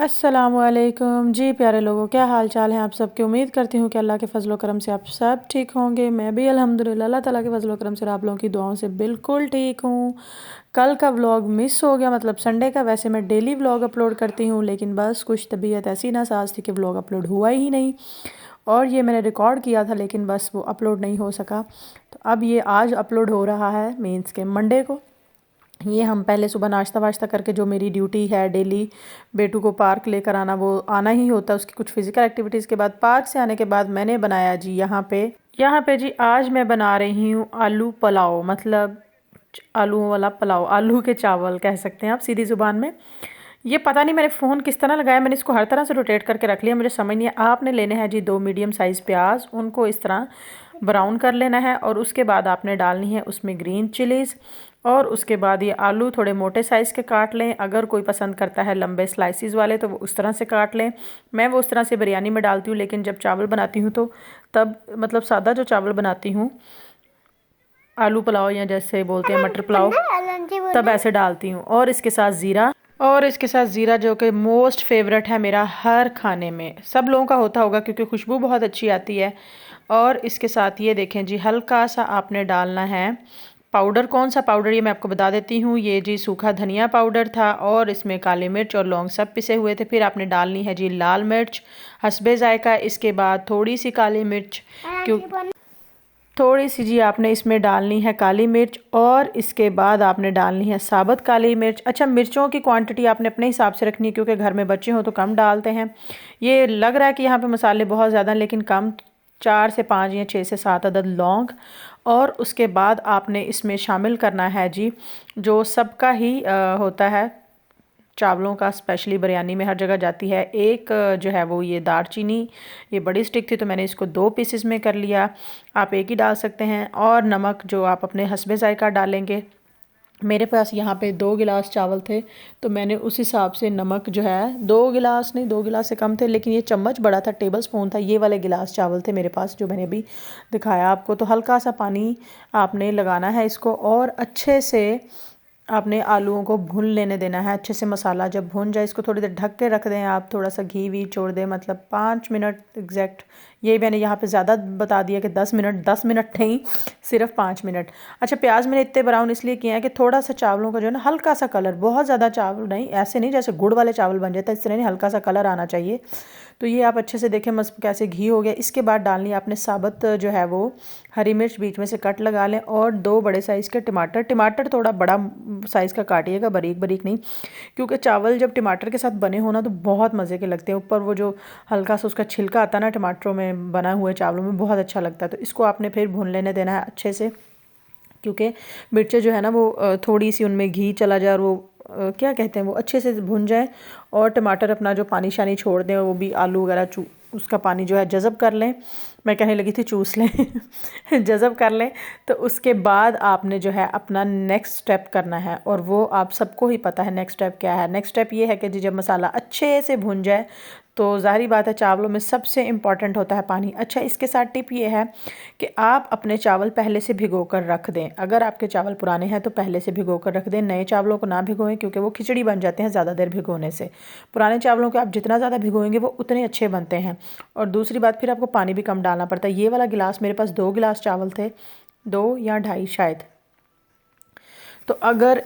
अस्सलामुअलैकुम जी प्यारे लोगों, क्या हाल चाल है आप सबकी। उम्मीद करती हूँ कि अल्लाह के फजल करम से आप सब ठीक होंगे। मैं भी अल्हम्दुलिल्लाह अल्लाह ताला के फजल करम से आप लोगों की दुआओं से बिल्कुल ठीक हूँ। कल का व्लॉग मिस हो गया, मतलब संडे का। वैसे मैं डेली व्लॉग अपलोड करती हूँ, लेकिन बस कुछ तबीयत ऐसी नासाज थी कि व्लॉग अपलोड हुआ ही नहीं। और ये मैंने रिकॉर्ड किया था, लेकिन बस वो अपलोड नहीं हो सका। तो अब ये आज अपलोड हो रहा है, मीन्स के मंडे को। ये हम पहले सुबह नाश्ता वाश्ता करके, जो मेरी ड्यूटी है डेली बेटू को पार्क लेकर आना, वो आना ही होता है। उसकी कुछ फिजिकल एक्टिविटीज़ के बाद, पार्क से आने के बाद मैंने बनाया जी यहाँ पे जी आज मैं बना रही हूँ आलू पुलाव, मतलब आलूओं वाला पुलाव, आलू के चावल कह सकते हैं आप सीधी ज़ुबान में। ये पता नहीं मैंने फ़ोन किस तरह लगाया, मैंने इसको हर तरह से रोटेट करके रख लिया, मुझे समझ नहीं है। आपने लेने हैं जी 2 मीडियम साइज़ प्याज, उनको इस तरह ब्राउन कर लेना है। और उसके बाद आपने डालनी है उसमें ग्रीन चिलीज़। और उसके बाद ये आलू थोड़े मोटे साइज़ के काट लें। अगर कोई पसंद करता है लंबे स्लाइसिस वाले तो वो उस तरह से काट लें। मैं वो उस तरह से बिरयानी में डालती हूँ, लेकिन जब चावल बनाती हूँ तो तब, मतलब सादा जो चावल बनाती हूँ, आलू पुलाव या जैसे बोलते हैं मटर पुलाव, तब ऐसे डालती हूँ। और इसके साथ ज़ीरा जो कि मोस्ट फेवरेट है मेरा हर खाने में, सब लोगों का होता होगा क्योंकि खुशबू बहुत अच्छी आती है। और इसके साथ ये देखें जी, हल्का सा आपने डालना है पाउडर। कौन सा पाउडर ये मैं आपको बता देती हूँ। ये जी सूखा धनिया पाउडर था, और इसमें काली मिर्च और लौंग सब पिसे हुए थे। फिर आपने डालनी है जी लाल मिर्च हस्बे जायका। इसके बाद थोड़ी सी काली मिर्च, क्यों थोड़ी सी जी आपने इसमें डालनी है काली मिर्च। और इसके बाद आपने डालनी है साबुत काली मिर्च। अच्छा, मिर्चों की क्वांटिटी आपने अपने हिसाब से रखनी है, क्योंकि घर में बच्चे हों तो कम डालते हैं। ये लग रहा है कि यहाँ पे मसाले बहुत ज़्यादा, लेकिन कम, 4 से 5 या 6 से 7 अदद लौंग। और उसके बाद आपने इसमें शामिल करना है जी, जो सबका ही होता है चावलों का, स्पेशली बिरयानी में हर जगह जाती है, एक जो है वो ये दालचीनी। ये बड़ी स्टिक थी तो मैंने इसको 2 पीसेस में कर लिया, आप एक ही डाल सकते हैं। और नमक जो आप अपने हस्बे जायका डालेंगे। मेरे पास यहाँ पे 2 गिलास चावल थे, तो मैंने उस हिसाब से नमक जो है 2 गिलास नहीं, 2 गिलास से कम थे, लेकिन ये चम्मच बड़ा था, टेबल स्पून था, ये वाले गिलास चावल थे मेरे पास जो मैंने अभी दिखाया आपको। तो हल्का सा पानी आपने लगाना है इसको, और अच्छे से आपने आलूओं को भून लेने देना है अच्छे से। मसाला जब भून जाए, इसको थोड़ी देर ढक के रख दें आप, थोड़ा सा घी वी छोड़ दें, मतलब 5 मिनट एग्जैक्ट। ये मैंने यहाँ पे ज़्यादा बता दिया कि 10 मिनट, 10 मिनट नहीं, सिर्फ 5 मिनट। अच्छा, प्याज मैंने इतने ब्राउन इसलिए किए हैं कि थोड़ा सा चावलों का जो है ना हल्का सा कलर, बहुत ज़्यादा चावल नहीं, ऐसे नहीं जैसे गुड़ वाले चावल बन जाता है इस तरह नहीं, हल्का सा कलर आना चाहिए। तो ये आप अच्छे से देखें मस्त कैसे घी हो गया। इसके बाद डालनी है आपने साबुत जो है वो हरी मिर्च, बीच में से कट लगा लें। और 2 बड़े साइज़ के टमाटर, टमाटर थोड़ा बड़ा साइज़ का काटिएगा, बारीक बारीक नहीं, क्योंकि चावल जब टमाटर के साथ बने हो ना तो बहुत मज़े के लगते हैं। ऊपर वो जो हल्का सा उसका छिलका आता है ना टमाटरों में बना हुए चावलों में, बहुत अच्छा लगता है। तो इसको आपने फिर भून लेने देना है अच्छे से, क्योंकि मिर्चें जो है ना वो थोड़ी सी उनमें घी चला जाए, और वो क्या कहते हैं, वो अच्छे से भुन जाए। और टमाटर अपना जो पानी शानी छोड़ दें, वो भी आलू वगैरह उसका पानी जो है जज़ब कर लें। मैं कहने लगी थी चूस लें जज़ब कर लें। तो उसके बाद आपने जो है अपना नेक्स्ट स्टेप करना है, और वो आप सबको ही पता है नेक्स्ट स्टेप क्या है। नेक्स्ट स्टेप ये है कि जी जब मसाला अच्छे से भुन जाए, तो ज़ाहिर बात है चावलों में सबसे इम्पॉर्टेंट होता है पानी। अच्छा, इसके साथ टिप ये है कि आप अपने चावल पहले से भिगो कर रख दें। अगर आपके चावल पुराने हैं तो पहले से भिगो कर रख दें, नए चावलों को ना भिगोएं, क्योंकि वो खिचड़ी बन जाते हैं ज़्यादा देर भिगोने से। पुराने चावलों को आप जितना ज़्यादा भिगोएंगे वो उतने अच्छे बनते हैं। और दूसरी बात, फिर आपको पानी भी कम डालना पड़ता है। ये वाला गिलास, मेरे पास 2 गिलास चावल थे, 2 या ढाई शायद। तो अगर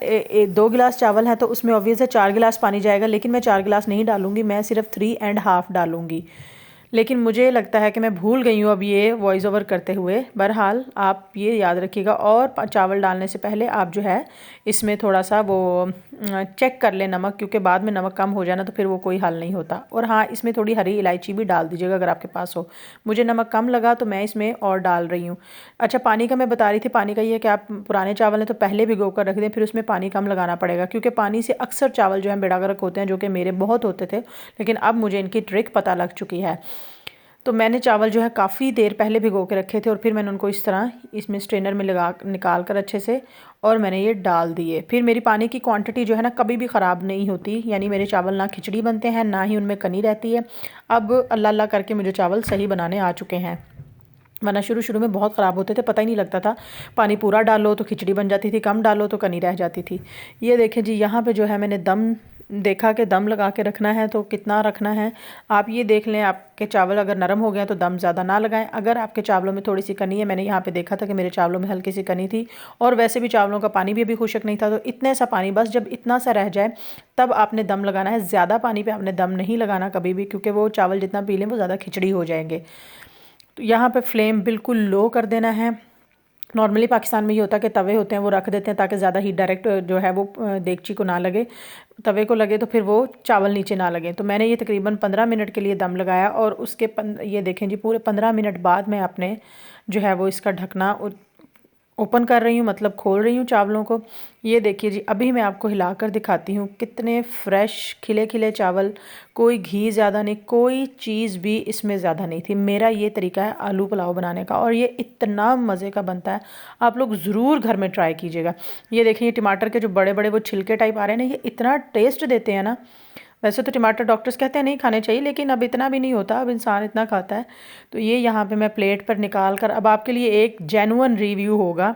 2 गिलास चावल है तो उसमें ऑब्वियस है 4 गिलास पानी जाएगा, लेकिन मैं 4 गिलास नहीं डालूंगी, मैं सिर्फ 3.5 डालूंगी। लेकिन मुझे लगता है कि मैं भूल गई हूँ अब ये वॉइस ओवर करते हुए। बहरहाल आप ये याद रखिएगा। और चावल डालने से पहले आप जो है इसमें थोड़ा सा वो चेक कर लें नमक, क्योंकि बाद में नमक कम हो जाना तो फिर वो कोई हल नहीं होता। और हाँ, इसमें थोड़ी हरी इलायची भी डाल दीजिएगा अगर आपके पास हो। मुझे नमक कम लगा तो मैं इसमें और डाल रही हूँ। अच्छा, पानी का मैं बता रही थी। पानी का ये है कि आप पुराने चावल हैं तो पहले भिगो कर रख दें, फिर उसमें पानी कम लगाना पड़ेगा, क्योंकि पानी से अक्सर चावल जो है बेड़ा गर्क होते हैं, जो कि मेरे बहुत होते थे, लेकिन अब मुझे इनकी ट्रिक पता लग चुकी है। तो मैंने चावल जो है काफ़ी देर पहले भिगो के रखे थे, और फिर मैंने उनको इस तरह इसमें स्ट्रेनर में लगा निकाल कर अच्छे से, और मैंने ये डाल दिए। फिर मेरी पानी की क्वांटिटी जो है ना कभी भी ख़राब नहीं होती, यानी मेरे चावल ना खिचड़ी बनते हैं ना ही उनमें कनी रहती है। अब अल्लाह अल्लाह करके मुझे चावल सही बनाने आ चुके हैं, वरना शुरू शुरू में बहुत ख़राब होते थे, पता ही नहीं लगता था। पानी पूरा डालो तो खिचड़ी बन जाती थी, कम डालो तो कनी रह जाती थी। ये देखें जी, यहाँ पे जो है मैंने दम देखा कि दम लगा के रखना है तो कितना रखना है आप ये देख लें। आपके चावल अगर नरम हो गए तो दम ज़्यादा ना लगाएं। अगर आपके चावलों में थोड़ी सी कनी है, मैंने यहाँ पे देखा था कि मेरे चावलों में हल्की सी कनी थी और वैसे भी चावलों का पानी भी अभी खुशक नहीं था, तो इतने सा पानी, बस जब इतना सा रह जाए तब आपने दम लगाना है। ज़्यादा पानी पर आपने दम नहीं लगाना कभी भी, क्योंकि वो चावल जितना पी लें वो ज़्यादा खिचड़ी हो जाएंगे। तो यहाँ पर फ्लेम बिल्कुल लो कर देना है। नॉर्मली पाकिस्तान में ये होता है कि तवे होते हैं वो रख देते हैं ताकि ज़्यादा हीट डायरेक्ट जो है वो देगची को ना लगे, तवे को लगे तो फिर वो चावल नीचे ना लगे। तो मैंने ये तकरीबन 15 मिनट के लिए दम लगाया और उसके ये देखें जी पूरे 15 मिनट बाद मैं अपने जो है वो इसका ढकना ओपन कर रही हूँ, मतलब खोल रही हूँ चावलों को। ये देखिए जी, अभी मैं आपको हिलाकर दिखाती हूँ कितने फ्रेश खिले खिले चावल, कोई घी ज़्यादा नहीं, कोई चीज़ भी इसमें ज़्यादा नहीं थी। मेरा ये तरीका है आलू पुलाव बनाने का और ये इतना मज़े का बनता है, आप लोग ज़रूर घर में ट्राई कीजिएगा। ये देखिए ये टमाटर के जो बड़े बड़े वो छिलके टाइप आ रहे हैं ना, ये इतना टेस्ट देते हैं ना। वैसे तो टमाटर डॉक्टर्स कहते हैं नहीं खाने चाहिए, लेकिन अब इतना भी नहीं होता, अब इंसान इतना खाता है। तो ये यहाँ पे मैं प्लेट पर निकाल कर अब आपके लिए एक जेन्युइन रिव्यू होगा।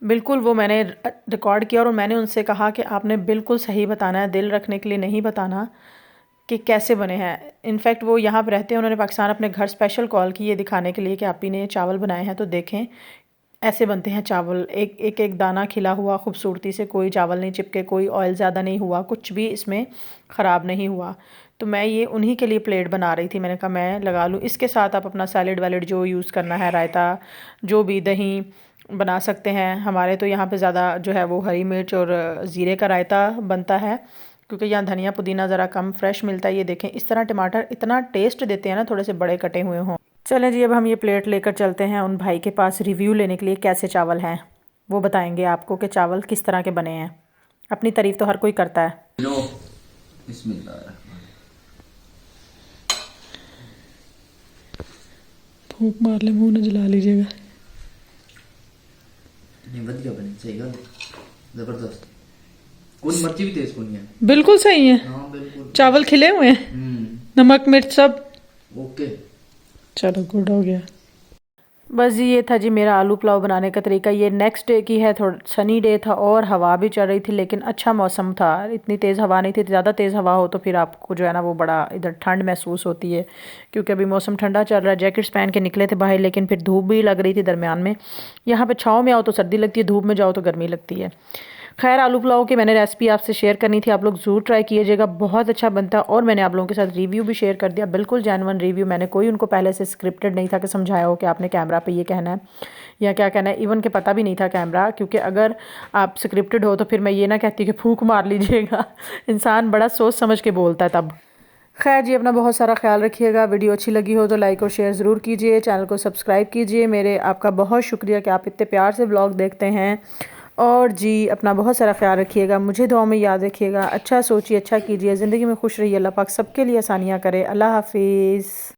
बिल्कुल वो मैंने रिकॉर्ड किया और मैंने उनसे कहा कि आपने बिल्कुल सही बताना है, दिल रखने के लिए नहीं बताना कि कैसे बने हैं। इनफैक्ट वो यहाँ पर रहते हैं, उन्होंने पाकिस्तान अपने घर स्पेशल कॉल की ये दिखाने के लिए कि आप ही ने चावल बनाए हैं, तो देखें ऐसे बनते हैं चावल। एक दाना खिला हुआ खूबसूरती से, कोई चावल नहीं चिपके, कोई ऑयल ज़्यादा नहीं हुआ, कुछ भी इसमें ख़राब नहीं हुआ। तो मैं ये उन्हीं के लिए प्लेट बना रही थी, मैंने कहा मैं लगा लूँ। इसके साथ आप अपना सैलेड वैलेड जो यूज़ करना है, रायता जो भी, दही बना सकते हैं। हमारे तो यहाँ पे ज़्यादा जो है वो हरी मिर्च और ज़ीरे का रायता बनता है, क्योंकि यहाँ धनिया पुदीना ज़रा कम फ्रेश मिलता है। ये देखें इस तरह टमाटर इतना टेस्ट देते हैं ना, थोड़े से बड़े कटे हुए हों। चलें जी, अब हम ये प्लेट लेकर चलते हैं उन भाई के पास रिव्यू लेने के लिए, कैसे चावल हैं वो बताएंगे आपको कि चावल किस तरह के बने हैं। अपनी तारीफ तो हर कोई करता है। फूंक मार ले, मुंह न जला लीजिएगा। नहीं बढ़िया बने, सही है, जबरदस्त। कोई मर्ची भी तेज नहीं है, बिल्कुल सही है। हाँ बिल्कुल, चावल खिले हुए हैं, नमक मिर्च सब ओके। चलो गुड हो गया। बस जी ये था जी मेरा आलू पुलाव बनाने का तरीका। ये नेक्स्ट डे की है, थोड़ा सनी डे था और हवा भी चल रही थी, लेकिन अच्छा मौसम था, इतनी तेज़ हवा नहीं थी। ज़्यादा तेज़ हवा हो तो फिर आपको जो है ना वो बड़ा इधर ठंड महसूस होती है, क्योंकि अभी मौसम ठंडा चल रहा है। जैकेट्स पहन के निकले थे बाहर, लेकिन फिर धूप भी लग रही थी दरमियान में। यहाँ पर छाँव में आओ तो सर्दी लगती है, धूप में जाओ तो गर्मी लगती है। खैर आलू पुलाव की मैंने रेसिपी आपसे शेयर करनी थी, आप लोग ज़रूर ट्राई कीजिएगा, बहुत अच्छा बनता है। और मैंने आप लोगों के साथ रिव्यू भी शेयर कर दिया, बिल्कुल जेन्युइन रिव्यू। मैंने कोई उनको पहले से स्क्रिप्टेड नहीं था कि समझाया हो कि आपने कैमरा पे ये कहना है या क्या कहना है। इवन के पता भी नहीं था कैमरा, क्योंकि अगर आप स्क्रिप्टेड हो तो फिर मैं ये ना कहती कि फूंक मार लीजिएगा। इंसान बड़ा सोच समझ के बोलता है तब। खैर जी, अपना बहुत सारा ख्याल रखिएगा। वीडियो अच्छी लगी हो तो लाइक और शेयर ज़रूर कीजिए, चैनल को सब्सक्राइब कीजिए। मेरे आपका बहुत शुक्रिया कि आप इतने प्यार से व्लॉग देखते हैं। और जी अपना बहुत सारा ख्याल रखिएगा, मुझे दुआ में याद रखिएगा। अच्छा सोचिए, अच्छा कीजिए, ज़िंदगी में खुश रहिए। अल्लाह पाक सबके लिए आसानियाँ करे। अल्लाह हाफिज़।